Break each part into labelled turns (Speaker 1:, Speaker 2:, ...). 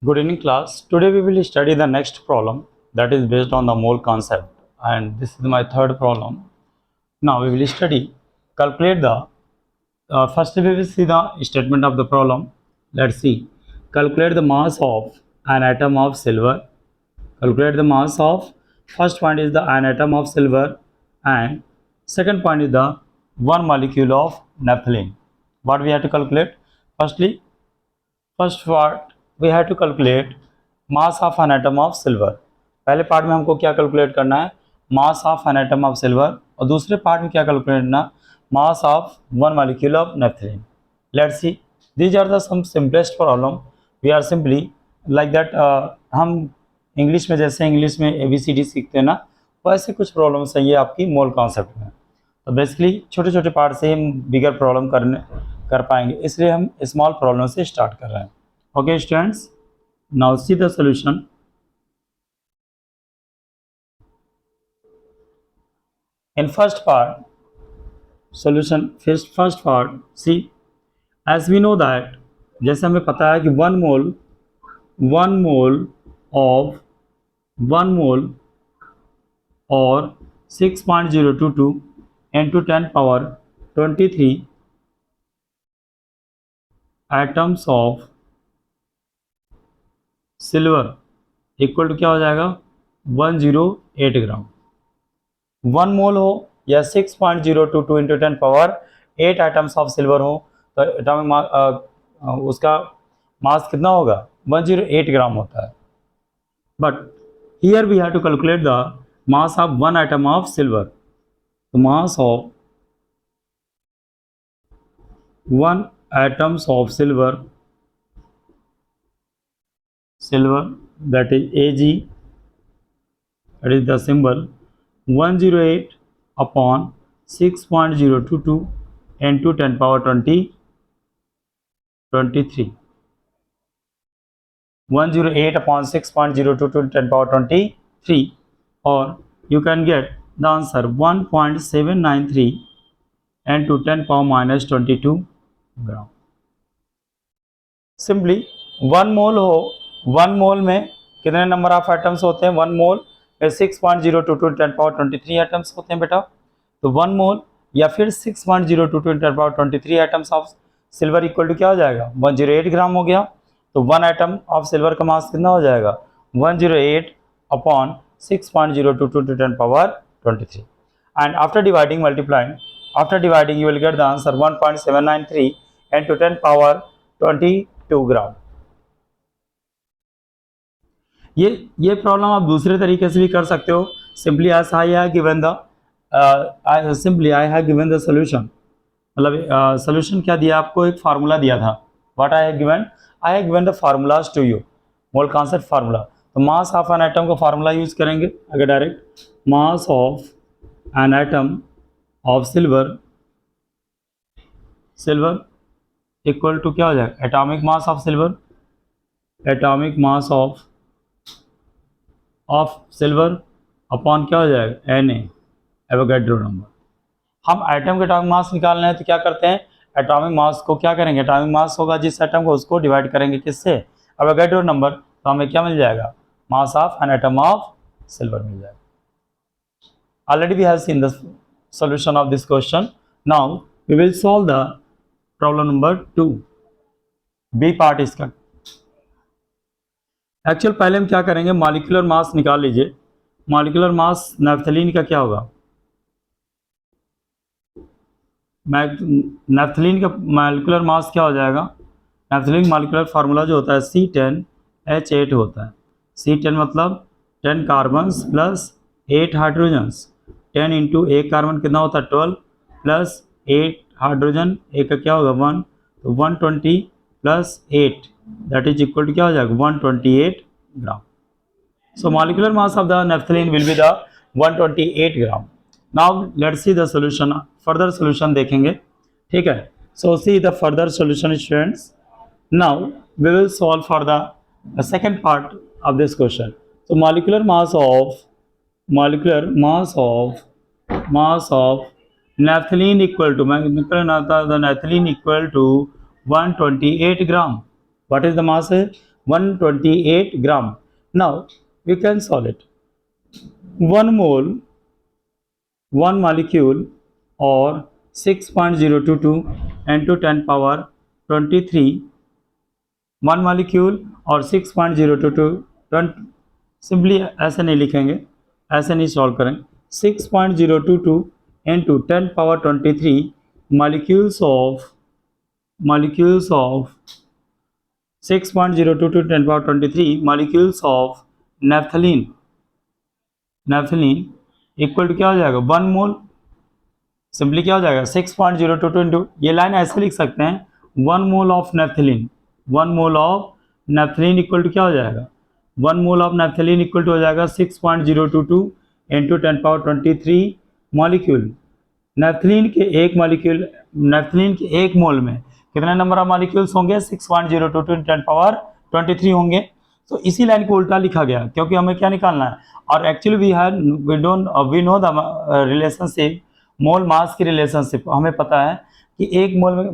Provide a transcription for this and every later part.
Speaker 1: Good evening class. Today we will study the next problem that is based on the mole concept, and this is my third problem. Now we will study, calculate the, first we will see the statement of the problem. Let's see. Calculate the mass of an atom of silver. Calculate the mass of, first point is the an atom of silver and second point is the one molecule of naphthalene. What we have to calculate? First part we have to calculate mass of an atom of silver. पहले part में हमको क्या calculate करना है? Mass of an atom of silver. और दूसरे part में क्या कैलकुलेट करना? Mass of one molecule of naphthalene. Let's see, these are the some simplest problem. We are simply like that, हम इंग्लिश में जैसे इंग्लिश में ABCD सीखते हैं ना, वैसे कुछ प्रॉब्लम्स हैं ये आपकी मोल कॉन्सेप्ट में। तो बेसिकली छोटे छोटे पार्ट से हम बिगर प्रॉब्लम कर पाएंगे, इसलिए हम स्मॉल प्रॉब्लम से स्टार्ट कर रहे हैं। Okay students, now see the solution. In first part solution, first part see, as we know that, जैसे हमें पता है कि वन मोल और 6.022 into 10 power 23 atoms of silver equal to क्या हो जाएगा? 108 ग्राम। वन मोल हो या 6.022 into 10 power 8 atoms of silver हो, तो एटॉमिक उसका मास कितना होगा? 108 ग्राम होता है। But here we have to calculate the mass of one atom of silver. तो mass of one atoms of silver, that is Ag, that is the symbol 108 upon 6.022 into 10 power 23, 108 upon 6.022 10 power 23, or you can get the answer 1.793 into 10 power minus 22 gram. Simply one mole हो, one mole में कितने number of atoms होते हैं? One mole में 6.022 10 power 23 atoms होते हैं बेटा। तो वन मोल या फिर 6.022 10 power 23 atoms of silver equal to क्या हो जाएगा? 108 ग्राम हो गया। तो वन एटम ऑफ सिल्वर का मास कितना हो जाएगा? 108 upon 6.022 10 power 23, and after dividing multiplying, after dividing you will get the answer 1.793 into 10 power 22 ग्राम। ये प्रॉब्लम आप दूसरे तरीके से भी कर सकते हो। Simply as I have given the I have given the solution, मतलब सोल्यूशन क्या दिया आपको? एक फार्मूला दिया था। What I have given the formulas to you, mole concept formula. तो मास ऑफ एन एटम का फार्मूला यूज करेंगे। अगर direct mass of an atom of silver equal to क्या हो जाएगा? Atomic mass of silver, atomic mass of silver upon क्या हो जाएगा? Na, Avogadro number. हम एटम के एटॉमिक मास निकालना है तो क्या करते हैं? एटॉमिक मास को क्या करेंगे? एटॉमिक मास होगा जिस एटम को, उसको डिवाइड करेंगे किससे? Avogadro number. तो हमें क्या मिल जाएगा? Mass of an atom of silver मिल जाएगा। Already we have seen the solution of this question. Now we will solve the problem number 2, B part इसका। एक्चुअल पहले हम क्या करेंगे? मॉलिक्यूलर मास निकाल लीजिए। मॉलिक्यूलर मास नेफ्थलीन का क्या होगा? नेफ्थलीन का मॉलिक्यूलर मास क्या हो जाएगा? नेफ्थलीन मॉलिक्यूलर फार्मूला जो होता है C10H8 होता है। C10 मतलब 10 कार्बन्स प्लस 8 हाइड्रोजन्स। 10 इंटू एक कार्बन कितना होता है? 12 प्लस 8 हाइड्रोजन, एक का क्या होगा? 1, तो 120 plus 8 that is equal to क्या हो जाएगा? 128 gram. So molecular mass of the naphthalene will be the 128 gram. Now let's see the solution, further solution देखेंगे, ठीक है। So see the further solution students. Now we will solve for the second part of this question. तो molecular mass of naphthalene equal to, the naphthalene equal to 128 gram. What is the mass? 128 gram. Now we can solve it. 1 mole, 1 molecule, or 6.022 into 10 power 23, 1 molecule और 6.022, simply ऐसे नहीं लिखेंगे, ऐसे नहीं solve करेंगे. 6.022 into 10 power 23 molecules of 6.022 10 power 23 molecules of naphthalene equal to क्या हो जाएगा 1 मोल. सिंपली क्या हो जाएगा 6.022 इंटू, ये लाइन ऐसे लिख सकते हैं 1 mole of naphthalene, 1 mole of naphthalene equal to क्या हो जाएगा 1 mole of naphthalene equal to हो जाएगा 6.022 इंटू 10 पावर 23 मॉलिक्यूल. नेफ्थलीन के एक मोल में कितने नंबर ऑफ मॉलिक्यूल्स होंगे 6.022 इंटू 10 पावर 23 होंगे. तो इसी लाइन को उल्टा लिखा गया क्योंकि हमें क्या निकालना है. और actually we know the relationship, mole mass की रिलेशनशिप हमें पता है कि एक मोल में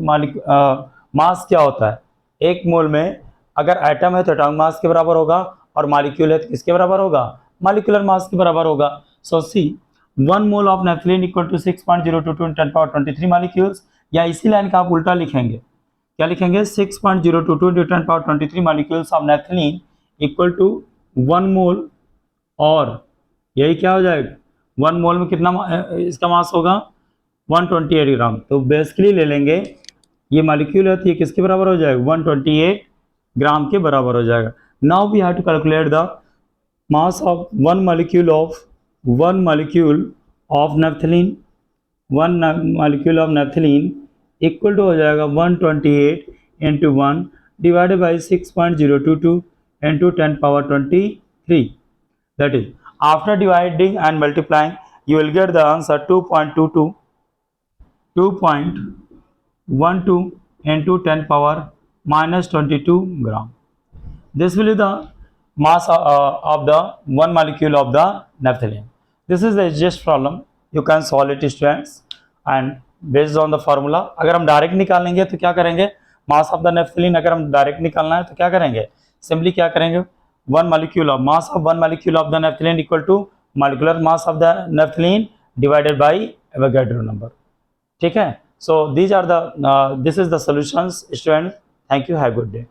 Speaker 1: मास क्या होता है. एक मोल में अगर एटम है तो एटॉमिक मास के बराबर होगा और मॉलिक्यूल है तो किसके बराबर होगा, मॉलिक्यूलर मास के बराबर होगा. So see 1 mole of naphthalene equal to 6.022 × 10 power 23 molecules. या इसी लाइन का आप उल्टा लिखेंगे, क्या लिखेंगे 6.022 × 10 power 23 molecules of naphthalene equal to 1 mole, और यही क्या हो जाएगा 1 मोल में कितना इसका मास होगा 128 ग्राम. तो बेसिकली ले लेंगे ये मॉलिक्यूल है तो ये किसके बराबर हो जाएगा 128 ग्राम के बराबर हो जाएगा. Now we have to calculate the mass of one molecule of naphthalene. 1 molecule of naphthalene equal to हो जाएगा 128 into 1 divided by 6.022 into 10 power 23. That is, after dividing and multiplying, you will get the answer 2.12 into 10 power minus 22 gram. This will be the mass of the one molecule of the naphthalene. This is the easiest problem. You can solve it, students, and based on the formula. अगर हम direct निकालेंगे तो क्या करेंगे, मास of the naphthalene अगर हम direct निकालना है तो क्या करेंगे, सिंपली क्या करेंगे 1 molecule of mass of 1 molecule of the naphthalene equal to molecular mass of the naphthalene divided by Avogadro number. ठीक है. So these are the this is the solutions, students. Thank you. Have a good day.